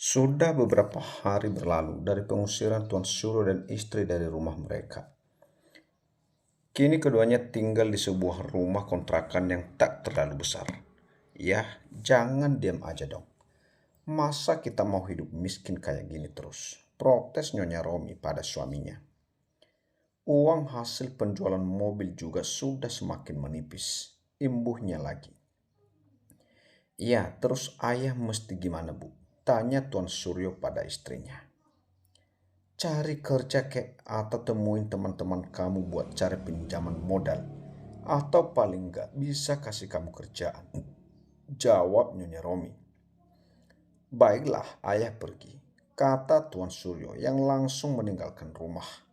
Sudah beberapa hari berlalu dari pengusiran Tuan Suro dan istri dari rumah mereka. Kini keduanya tinggal di sebuah rumah kontrakan yang tak terlalu besar. Ya, jangan diam aja dong. Masa kita mau hidup miskin kayak gini terus? Protes Nyonya Romi pada suaminya. Uang hasil penjualan mobil juga sudah semakin menipis. Imbuhnya lagi. Ya, terus ayah mesti gimana, Bu? Tanya Tuan Suryo pada istrinya. Cari kerja kek atau temuin teman-teman kamu buat cari pinjaman modal. Atau paling nggak bisa kasih kamu kerjaan. Jawab Nyonya Romi. Baiklah, ayah pergi, kata Tuan Suryo yang langsung meninggalkan rumah.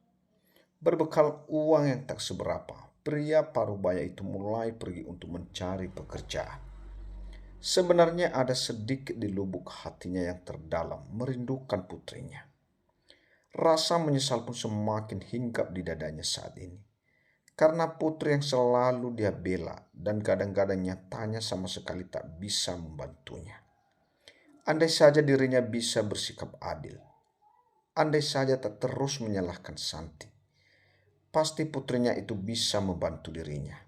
Berbekal uang yang tak seberapa, pria parubaya itu mulai pergi untuk mencari pekerjaan. Sebenarnya ada sedikit di lubuk hatinya yang terdalam merindukan putrinya. Rasa menyesal pun semakin hinggap di dadanya saat ini. Karena putri yang selalu dia bela dan kadang-kadang nyatanya sama sekali tak bisa membantunya. Andai saja dirinya bisa bersikap adil. Andai saja tak terus menyalahkan Santi. Pasti putrinya itu bisa membantu dirinya.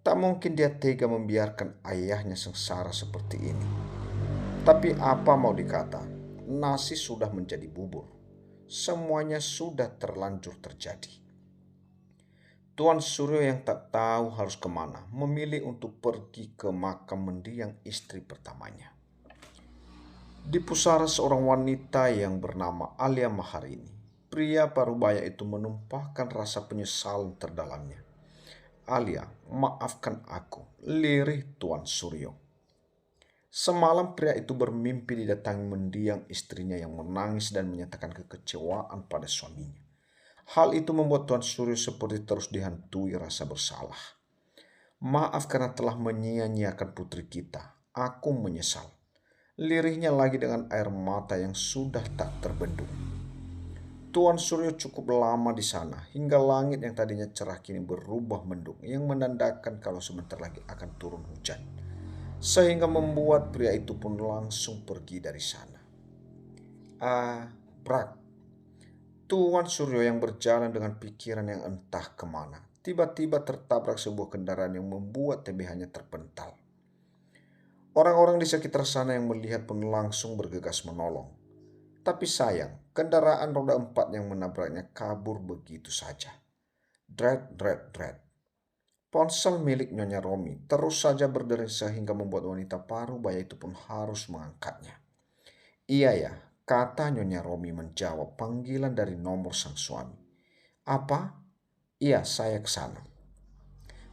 Tak mungkin dia tega membiarkan ayahnya sengsara seperti ini. Tapi apa mau dikata, nasi sudah menjadi bubur. Semuanya sudah terlanjur terjadi. Tuan Suryo yang tak tahu harus kemana memilih untuk pergi ke makam mendiang istri pertamanya. Di pusara seorang wanita yang bernama Alia Maharini, pria parubaya itu menumpahkan rasa penyesalan terdalamnya. Alia, maafkan aku, lirih Tuan Suryo. Semalam pria itu bermimpi didatangi mendiang istrinya yang menangis dan menyatakan kekecewaan pada suaminya. Hal itu membuat Tuan Suryo seperti terus dihantui rasa bersalah. Maaf karena telah menyia-nyiakan putri kita. Aku menyesal. Lirihnya lagi dengan air mata yang sudah tak terbendung. Tuan Suryo cukup lama di sana hingga langit yang tadinya cerah kini berubah mendung yang menandakan kalau sebentar lagi akan turun hujan. Sehingga membuat pria itu pun langsung pergi dari sana. Brak. Tuan Suryo yang berjalan dengan pikiran yang entah kemana, tiba-tiba tertabrak sebuah kendaraan yang membuat TBH-nya terpental. Orang-orang di sekitar sana yang melihat pun langsung bergegas menolong. Tapi sayang, kendaraan roda 4 yang menabraknya kabur begitu saja. Dret, dret, dret. Ponsel milik Nyonya Romi terus saja berdering sehingga membuat wanita parubaya itu pun harus mengangkatnya. Iya ya, kata Nyonya Romi menjawab panggilan dari nomor sang suami. Apa? Iya, saya ke sana.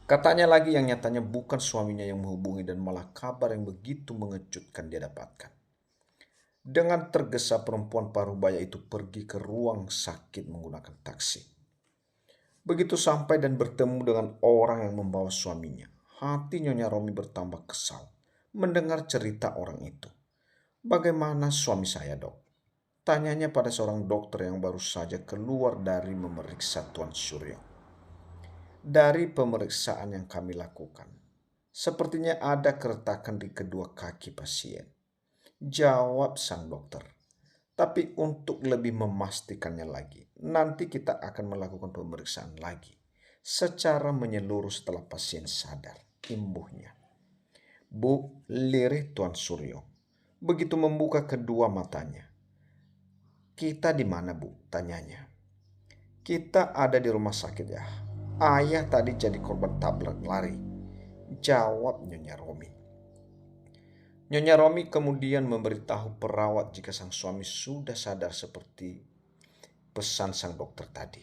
Katanya lagi yang nyatanya bukan suaminya yang menghubungi dan malah kabar yang begitu mengejutkan dia dapatkan. Dengan tergesa perempuan parubaya itu pergi ke ruang sakit menggunakan taksi. Begitu sampai dan bertemu dengan orang yang membawa suaminya, hati Nyonya Romi bertambah kesal mendengar cerita orang itu. Bagaimana suami saya, Dok? Tanyanya pada seorang dokter yang baru saja keluar dari memeriksa Tuan Suryo. Dari pemeriksaan yang kami lakukan, sepertinya ada keretakan di kedua kaki pasien. Jawab sang dokter. Tapi untuk lebih memastikannya lagi, nanti kita akan melakukan pemeriksaan lagi secara menyeluruh setelah pasien sadar, imbuhnya. Bu, lirih Tuan Suryo. Begitu membuka kedua matanya. Kita di mana, Bu? Tanyanya. Kita ada di rumah sakit ya. Ayah tadi jadi korban tabrak lari. Jawab Nyonya Romi. Nyonya Romi kemudian memberitahu perawat jika sang suami sudah sadar seperti pesan sang dokter tadi.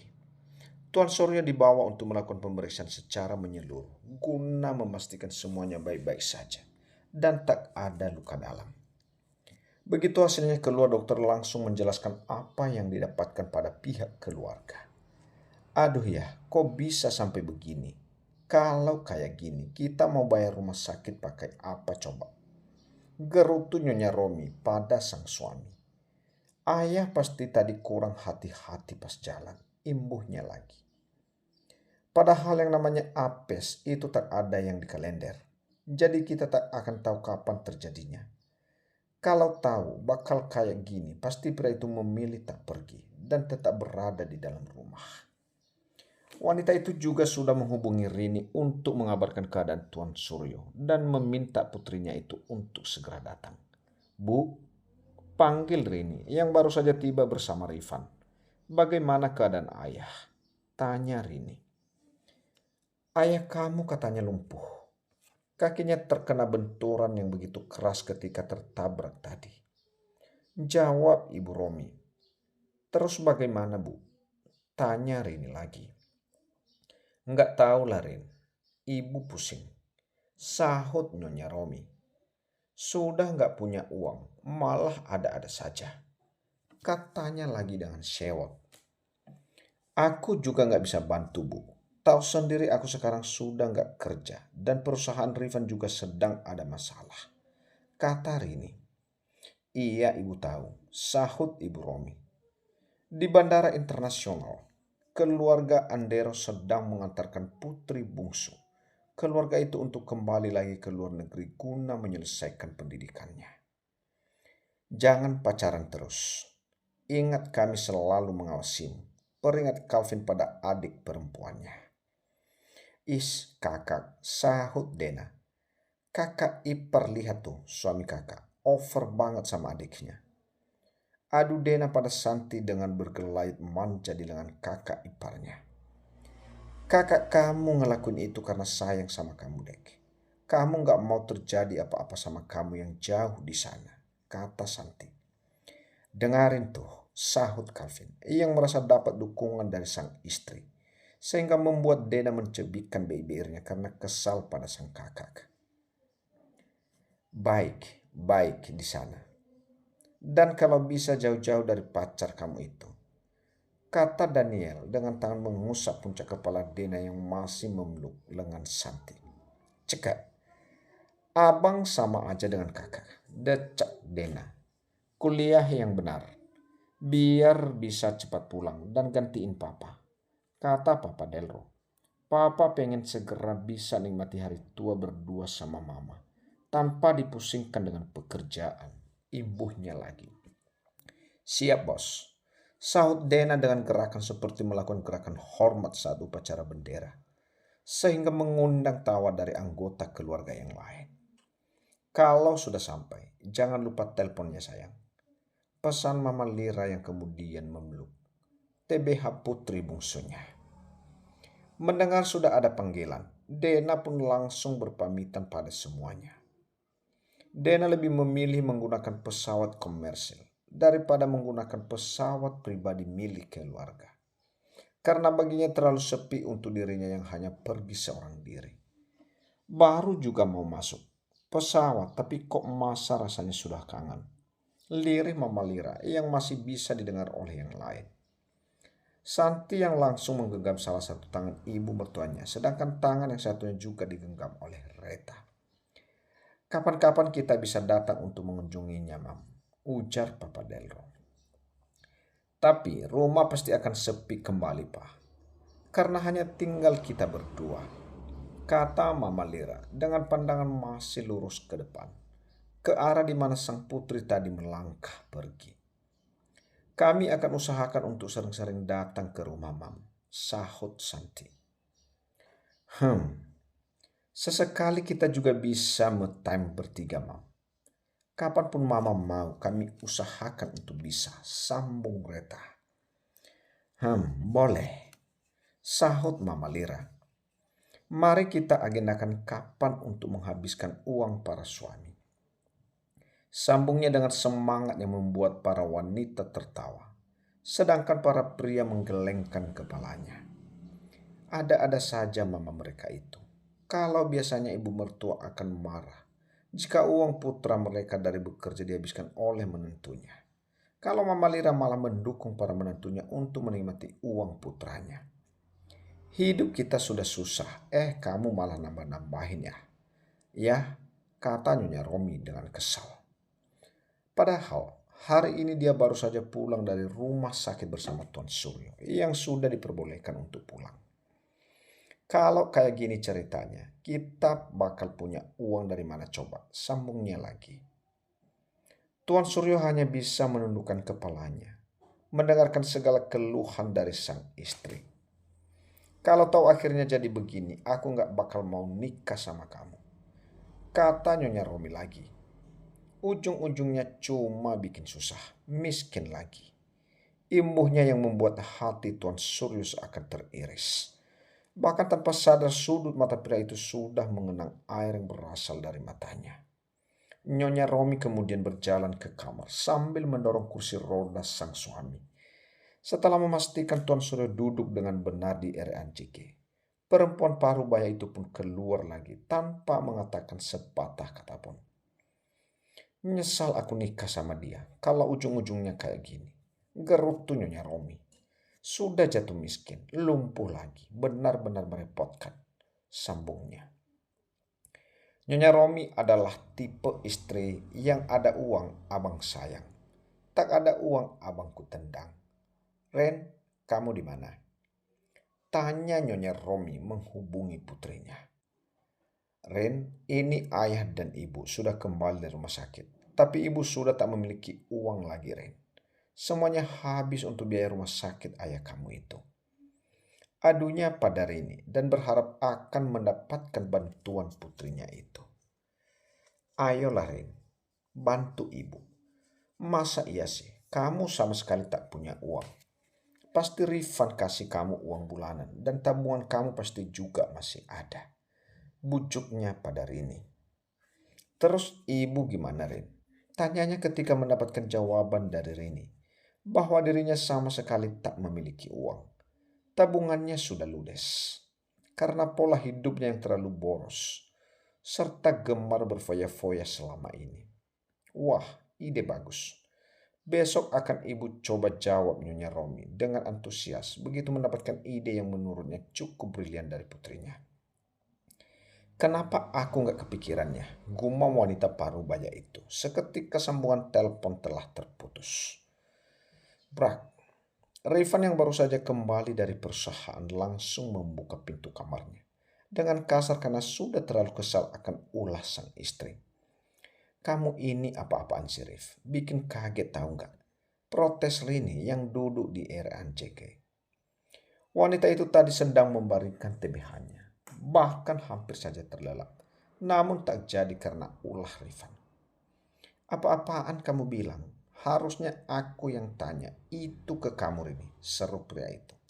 Tuan Suryo dibawa untuk melakukan pemeriksaan secara menyeluruh guna memastikan semuanya baik-baik saja dan tak ada luka dalam. Begitu hasilnya keluar, dokter langsung menjelaskan apa yang didapatkan pada pihak keluarga. Aduh ya, kok bisa sampai begini? Kalau kayak gini, kita mau bayar rumah sakit pakai apa coba? Gerutu Nyonya Romi pada sang suami. Ayah pasti tadi kurang hati-hati pas jalan, imbuhnya lagi. Padahal yang namanya apes itu tak ada yang di kalender. Jadi kita tak akan tahu kapan terjadinya. Kalau tahu bakal kayak gini, pasti pria itu memilih tak pergi dan tetap berada di dalam rumah. Wanita itu juga sudah menghubungi Rini untuk mengabarkan keadaan Tuan Suryo dan meminta putrinya itu untuk segera datang. Bu, panggil Rini yang baru saja tiba bersama Rifan. Bagaimana keadaan ayah? Tanya Rini. Ayah kamu katanya lumpuh. Kakinya terkena benturan yang begitu keras ketika tertabrak tadi. Jawab Ibu Romi. Terus bagaimana Bu? Tanya Rini lagi. Enggak tahu lah Rin. Ibu pusing. Sahut Nyonya Romi. Sudah enggak punya uang, malah ada-ada saja. Katanya lagi dengan sewot. Aku juga enggak bisa bantu Bu. Tahu sendiri aku sekarang sudah enggak kerja dan perusahaan Rifan juga sedang ada masalah. Kata Rini. Iya Ibu tahu, sahut Ibu Romi. Di Bandara Internasional, keluarga Andero sedang mengantarkan putri bungsu keluarga itu untuk kembali lagi ke luar negeri guna menyelesaikan pendidikannya. Jangan pacaran terus. Ingat kami selalu mengawasimu. Peringat Calvin pada adik perempuannya. Kakak, sahut Dena. Kakak ipar lihat tuh suami kakak. Over banget sama adiknya. Adu Dena pada Santi dengan bergelayut manja di lengan kakak iparnya. Kakak kamu ngelakuin itu karena sayang sama kamu, Dek. Kamu gak mau terjadi apa-apa sama kamu yang jauh di sana, kata Santi. Dengarin tuh, sahut Calvin, yang merasa dapat dukungan dari sang istri, sehingga membuat Dena mencebikkan bibirnya karena kesal pada sang kakak. Baik di sana. Dan kalau bisa jauh-jauh dari pacar kamu itu, kata Daniel dengan tangan mengusap puncak kepala Dena yang masih memeluk lengan Santi. Cekak, abang sama aja dengan kakak, decak Dena. Kuliah yang benar, biar bisa cepat pulang dan gantiin papa, kata Papa Delro. Papa pengen segera bisa nikmati hari tua berdua sama mama, tanpa dipusingkan dengan pekerjaan, ibunya lagi. Siap bos, sahut Dena dengan gerakan seperti melakukan gerakan hormat saat upacara bendera, sehingga mengundang tawa dari anggota keluarga yang lain. Kalau sudah sampai, jangan lupa teleponnya sayang. Pesan Mama Lira yang kemudian memeluk TBH putri bungsunya. Mendengar sudah ada panggilan, Dena pun langsung berpamitan pada semuanya. Dena lebih memilih menggunakan pesawat komersil daripada menggunakan pesawat pribadi milik keluarga. Karena baginya terlalu sepi untuk dirinya yang hanya pergi seorang diri. Baru juga mau masuk pesawat, tapi kok masa rasanya sudah kangen. Lirih Mama Lira yang masih bisa didengar oleh yang lain. Santi yang langsung menggenggam salah satu tangan ibu mertuanya, sedangkan tangan yang satunya juga digenggam oleh Reta. Kapan-kapan kita bisa datang untuk mengunjunginya, Mam, ujar Papa Delro. Tapi rumah pasti akan sepi kembali, Pak. Karena hanya tinggal kita berdua, kata Mama Lira dengan pandangan masih lurus ke depan, ke arah di mana sang putri tadi melangkah pergi. Kami akan usahakan untuk sering-sering datang ke rumah Mam, sahut Santi. Sesekali kita juga bisa me-time bertiga Mam. Kapanpun Mama mau, kami usahakan untuk bisa, sambung Reta. Boleh, sahut Mama Lira. Mari kita agendakan kapan untuk menghabiskan uang para suami. Sambungnya dengan semangat yang membuat para wanita tertawa, sedangkan para pria menggelengkan kepalanya. Ada-ada saja mama mereka itu. Kalau biasanya ibu mertua akan marah jika uang putra mereka dari bekerja dihabiskan oleh menantunya. Kalau Mama Lira malah mendukung para menantunya untuk menikmati uang putranya. Hidup kita sudah susah, kamu malah nambah-nambahin ya. Ya, kata Nyonya Romi dengan kesal. Padahal hari ini dia baru saja pulang dari rumah sakit bersama Tuan Suryo yang sudah diperbolehkan untuk pulang. Kalau kayak gini ceritanya, kita bakal punya uang dari mana coba? Sambungnya lagi. Tuan Suryo hanya bisa menundukkan kepalanya, mendengarkan segala keluhan dari sang istri. Kalau tahu akhirnya jadi begini, aku nggak bakal mau nikah sama kamu, kata Nyonya Romi lagi. Ujung-ujungnya cuma bikin susah, miskin lagi. Imbuhnya yang membuat hati Tuan Suryo seakan teriris. Bahkan tanpa sadar sudut mata pria itu sudah mengenang air yang berasal dari matanya. Nyonya Romi kemudian berjalan ke kamar sambil mendorong kursi roda sang suami. Setelah memastikan Tuan Suryo duduk dengan benar di RANJK, perempuan parubaya itu pun keluar lagi tanpa mengatakan sepatah kata pun. Nyesal aku nikah sama dia kalau ujung-ujungnya kayak gini. Gerutu Nyonya Romi. Sudah jatuh miskin, lumpuh lagi, benar-benar merepotkan, sambungnya. Nyonya Romi adalah tipe istri yang ada uang abang sayang, tak ada uang abangku tendang. Ren, kamu di mana? Tanya Nyonya Romi menghubungi putrinya. Ren, ini ayah dan ibu sudah kembali dari rumah sakit. Tapi ibu sudah tak memiliki uang lagi, Ren. Semuanya habis untuk biaya rumah sakit ayah kamu itu. Adunya pada Rini dan berharap akan mendapatkan bantuan putrinya itu. Ayolah Ren, bantu ibu. Masa iya sih, kamu sama sekali tak punya uang. Pasti Rifan kasih kamu uang bulanan dan tabungan kamu pasti juga masih ada. Bujuknya pada Rini. Terus ibu gimana Rin? Tanyanya ketika mendapatkan jawaban dari Rini bahwa dirinya sama sekali tak memiliki uang. Tabungannya sudah ludes karena pola hidupnya yang terlalu boros serta gemar berfoya-foya selama ini. Wah, ide bagus. Besok akan ibu coba jawab Nyonya Romi dengan antusias begitu mendapatkan ide yang menurutnya cukup brilian dari putrinya. Kenapa aku nggak kepikirannya? Gumam wanita parubaya itu. Seketika sambungan telepon telah terputus. Brak, Rifan yang baru saja kembali dari perusahaan langsung membuka pintu kamarnya. Dengan kasar karena sudah terlalu kesal akan ulah sang istri. Kamu ini apa-apaan sih Rif? Bikin kaget tahu nggak? Protes Rini yang duduk di RANJK. Wanita itu tadi sedang membaringkan TBH-nya. Bahkan hampir saja terlelap. Namun tak jadi karena ulah Rifan. Apa-apaan kamu bilang? Harusnya aku yang tanya. Itu ke kamu Rini, seru pria itu.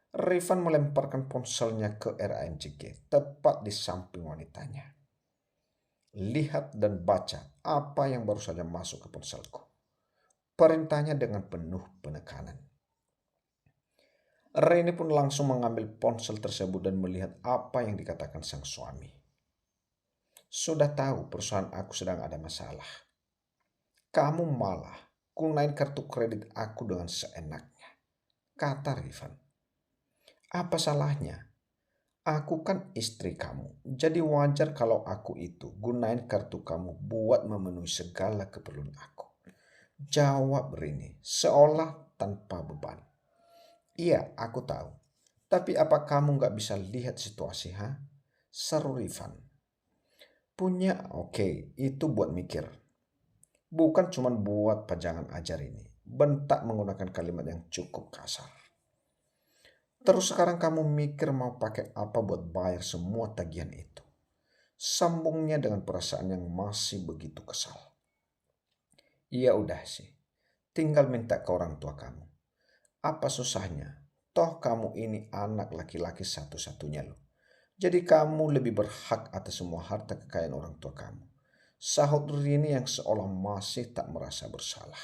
Rifan melemparkan ponselnya ke RANJK tepat di samping wanitanya. Lihat dan baca apa yang baru saja masuk ke ponselku. Perintahnya dengan penuh penekanan. Reni pun langsung mengambil ponsel tersebut dan melihat apa yang dikatakan sang suami. Sudah tahu perusahaan aku sedang ada masalah. Kamu malah gunain kartu kredit aku dengan seenaknya, kata Rifan. Apa salahnya? Aku kan istri kamu, jadi wajar kalau aku itu gunain kartu kamu buat memenuhi segala keperluan aku. Jawab Rini, seolah tanpa beban. Iya, aku tahu. Tapi apa kamu nggak bisa lihat situasi, ha? Seru Rifan. Punya, oke, itu buat mikir. Bukan cuma buat pajangan ajar ini. Bentak menggunakan kalimat yang cukup kasar. Terus sekarang kamu mikir mau pakai apa buat bayar semua tagihan itu. Sambungnya dengan perasaan yang masih begitu kesal. Iya udah sih, tinggal minta ke orang tua kamu. Apa susahnya? Toh kamu ini anak laki-laki satu-satunya loh. Jadi kamu lebih berhak atas semua harta kekayaan orang tua kamu. Sahut Rini yang seolah masih tak merasa bersalah.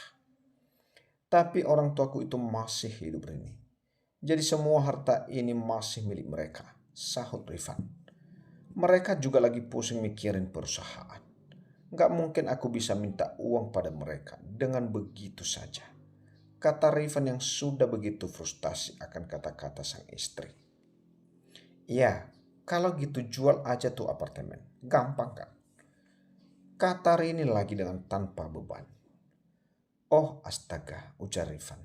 Tapi orang tuaku itu masih hidup Rini. Jadi semua harta ini masih milik mereka, sahut Rifan. Mereka juga lagi pusing mikirin perusahaan. Gak mungkin aku bisa minta uang pada mereka dengan begitu saja, kata Rifan yang sudah begitu frustasi akan kata-kata sang istri. Ya, kalau gitu jual aja tuh apartemen. Gampang kan? Kata Rini lagi dengan tanpa beban. Oh astaga, ujar Rifan.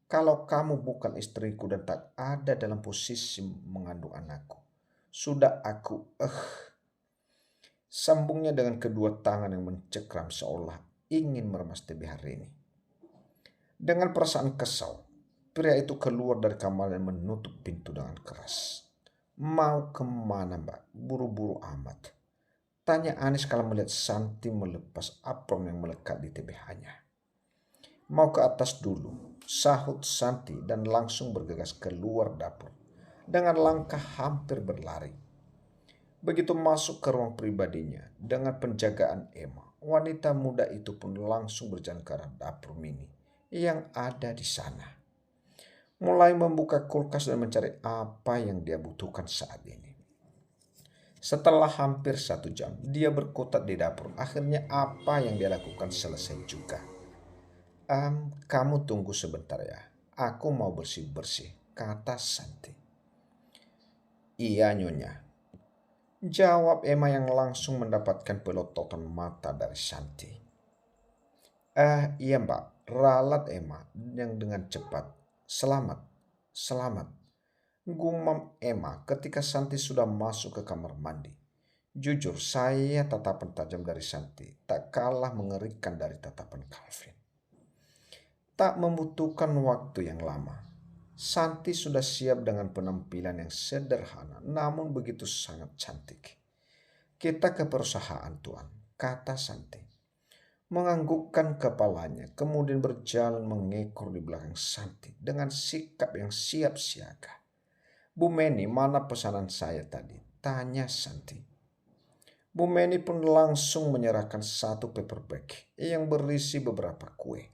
Kalau kamu bukan istriku dan tak ada dalam posisi mengandung anakku, sudah aku Sambungnya dengan kedua tangan yang mencekram seolah ingin meremas TB hari ini. Dengan perasaan kesal, pria itu keluar dari kamar dan menutup pintu dengan keras. Mau kemana mbak? Buru-buru amat. Tanya Anis kalau melihat Santi melepas apron yang melekat di TBH-nya. Mau ke atas dulu, sahut Santi dan langsung bergegas keluar dapur dengan langkah hampir berlari. Begitu masuk ke ruang pribadinya dengan penjagaan Emma, wanita muda itu pun langsung berjalan ke arah dapur mini yang ada di sana. Mulai membuka kulkas dan mencari apa yang dia butuhkan saat ini. Setelah hampir 1 jam, dia berkutat di dapur. Akhirnya apa yang dia lakukan selesai juga. Kamu tunggu sebentar ya. Aku mau bersih-bersih, kata Santi. Iya nyonya, jawab Emma yang langsung mendapatkan pelototan mata dari Santi. Iya mbak, ralat Emma yang dengan cepat. Selamat, selamat. Gumam Emma ketika Santi sudah masuk ke kamar mandi. Jujur, saya tatapan tajam dari Santi tak kalah mengerikan dari tatapan Calvin. Tak membutuhkan waktu yang lama. Santi sudah siap dengan penampilan yang sederhana namun begitu sangat cantik. Kita ke perusahaan tuan, kata Santi. Menganggukkan kepalanya kemudian berjalan mengekor di belakang Santi dengan sikap yang siap siaga. Bu Meni, mana pesanan saya tadi? Tanya Santi. Bu Meni pun langsung menyerahkan satu paper bag yang berisi beberapa kue.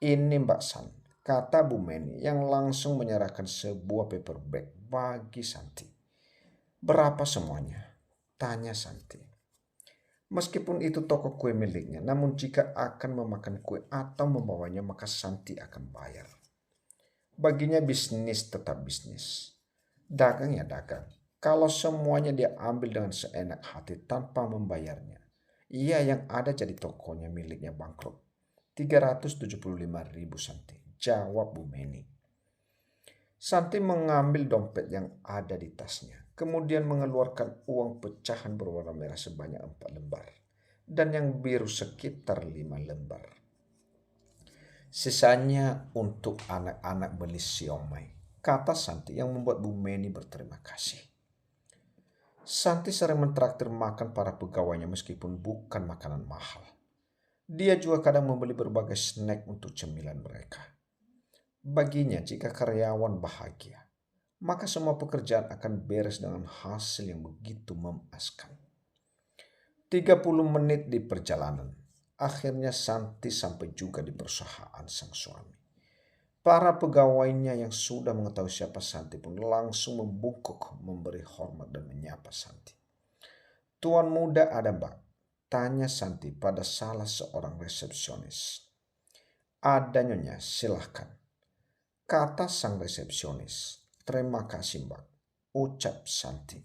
Ini Mbak San, kata Bu Meni yang langsung menyerahkan sebuah paper bag bagi Santi. Berapa semuanya? Tanya Santi. Meskipun itu toko kue miliknya, namun jika akan memakan kue atau membawanya maka Santi akan bayar. Baginya bisnis tetap bisnis. Dagang ya dagang. Kalau semuanya dia ambil dengan seenak hati tanpa membayarnya, ia yang ada jadi tokonya miliknya bangkrut. 375.000 Santi, jawab Bu Meni. Santi mengambil dompet yang ada di tasnya, kemudian mengeluarkan uang pecahan berwarna merah sebanyak 4 lembar dan yang biru sekitar 5 lembar. Sisanya untuk anak-anak beli siomay, kata Santi yang membuat Bu Meni berterima kasih. Santi sering mentraktir makan para pegawainya meskipun bukan makanan mahal. Dia juga kadang membeli berbagai snack untuk cemilan mereka. Baginya jika karyawan bahagia, maka semua pekerjaan akan beres dengan hasil yang begitu memuaskan. 30 menit di perjalanan, akhirnya Santi sampai juga di perusahaan sang suami. Para pegawainya yang sudah mengetahui siapa Santi pun langsung membungkuk memberi hormat dan menyapa Santi. Tuan muda ada mbak? Tanya Santi pada salah seorang resepsionis. Ada nyonya, silahkan. Kata sang resepsionis. Terima kasih mbak, ucap Santi.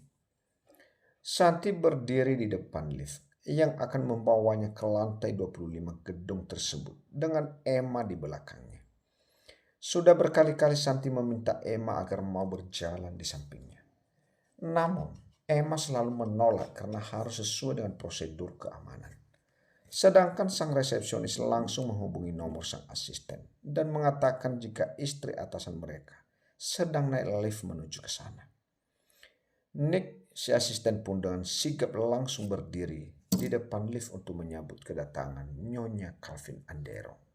Santi berdiri di depan lift yang akan membawanya ke lantai 25 gedung tersebut dengan Emma di belakangnya. Sudah berkali-kali Santi meminta Emma agar mau berjalan di sampingnya. Namun Emma selalu menolak karena harus sesuai dengan prosedur keamanan. Sedangkan sang resepsionis langsung menghubungi nomor sang asisten dan mengatakan jika istri atasan mereka sedang naik lift menuju ke sana. Nick, si asisten pun dengan sigap langsung berdiri di depan lift untuk menyambut kedatangan Nyonya Calvin Andero.